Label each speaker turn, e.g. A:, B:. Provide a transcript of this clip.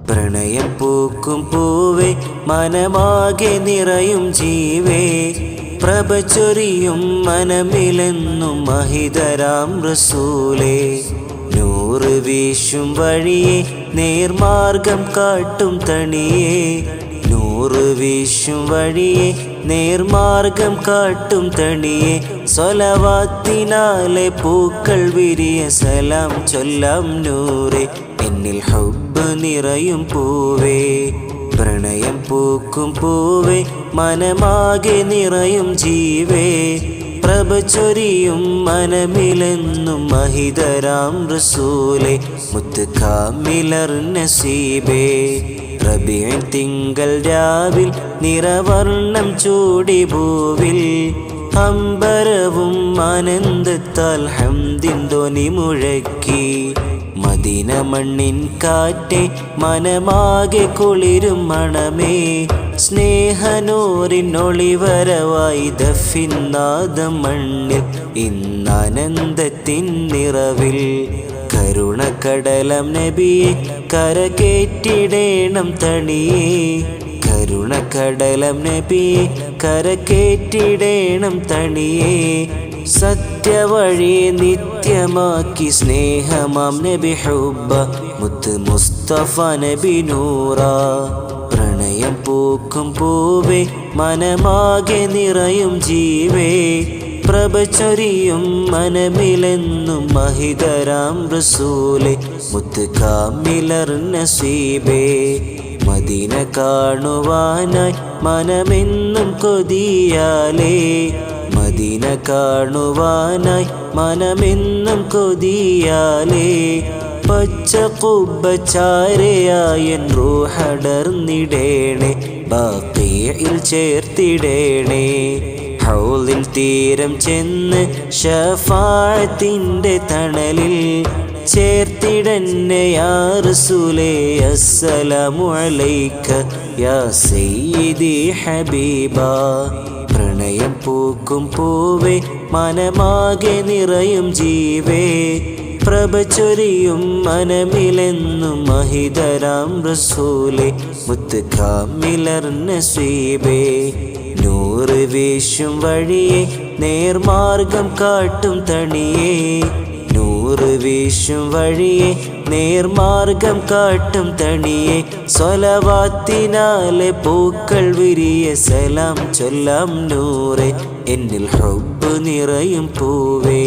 A: പ്രണയം പൂക്കും പൂവേ മനമാകെ നിറയും ജീവേ പ്രഭ ചൊരിയും മനമിലെന്നും മഹിതരാം റസൂലേ നൂറ് വീശും വഴിയെ നേർമാർഗം കാട്ടും തണിയേ നൂറ് വീശും വഴിയെ നേർമാർഗം കാട്ടും തണിയെ സ്വലവാത്തിനാലെ പൂക്കൾ വിരിയ സലാം ചൊല്ലാം നൂറേ എന്നിൽ ഹുബ്ബ് നിറയും പൂവേ പ്രണയം പൂക്കും പൂവേ മനമാകെ നിറയും ജീവേ പ്രഭ ചൊരിയും മനമിലെന്നും മഹിതരാം റസൂലേ മുത്ത് കാമിലർ നസീബേ റബീഉ തിങ്കൾ രാവിൽ നിറവർണ്ണം ചൂടി ഭൂവിൽ അമ്പരവും ആനന്ദത്താൽ ഹംദിൻ ധ്വനി മുഴക്കി മദീന മണ്ണിൻ കാറ്റെ മനമാകെ കുളിരും മണമേ സ്നേഹനൂറിനൊളിവരവായി ദഫിൻ നാദം മണ്ണിൽ ഇന്നാനന്ദത്തിൻ നിറവിൽ കരുണക്കടലം നബിയെ കരകേറ്റിടേണം തണിയേ കരുണക്കടലം നബിയെ കരകേറ്റിടേണം തണിയേ സത്യവഴിയെ നിത്യമാക്കി സ്നേഹമാം നബി ഹുബ്ബ മുത്ത് മുസ്തഫ നബി നൂറ പ്രണയം പൂക്കും പൂവേ മനമാകെ നിറയും ജീവേ പ്രഭ ചൊരിയും മനമിലെന്നും മഹിതരാം റസൂലേ മുത്ത് കാമിലർ നസീബേ മദീന കാണുവാനായി മനമെന്നും കൊതിയാലേ മദീന കാണുവാനായി മനമെന്നും കൊതിയാലേ പച്ച കുബ്ബച്ചാരയായൻ റൂഹടർന്നിടേണേ ബാഖിയിൽ ചേർത്തിടേണേ ഹൗലിൽ തീരം ചെന്ന് ശഫാഅത്തിന്റെ തണലിൽ ചേർത്തിടന്നെ യാ റസൂലേ അസ്സലാമു അലൈക യാ സയ്യിദി ഹബീബാ പ്രണയം പൂക്കും പൂവേ മനമാകെ നിറയും ജീവേ പ്രഭ ചൊരിയും മനമിലെന്നും മഹിതരാം റസൂലേ മുത്ത് കാമിലർ നസീബേ നൂറ് വീശും വഴിയെ നേർമാർഗം കാട്ടും തണിയേ നൂറ് വീശും വഴിയെ നേർമാർഗം കാട്ടും തണിയെ സ്വലവാത്തിനാലെ പൂക്കൾ വിരിയ സലാം ചൊല്ലാം നൂറേ എന്നിൽ ഹുബ്ബ് നിറയും പൂവേ.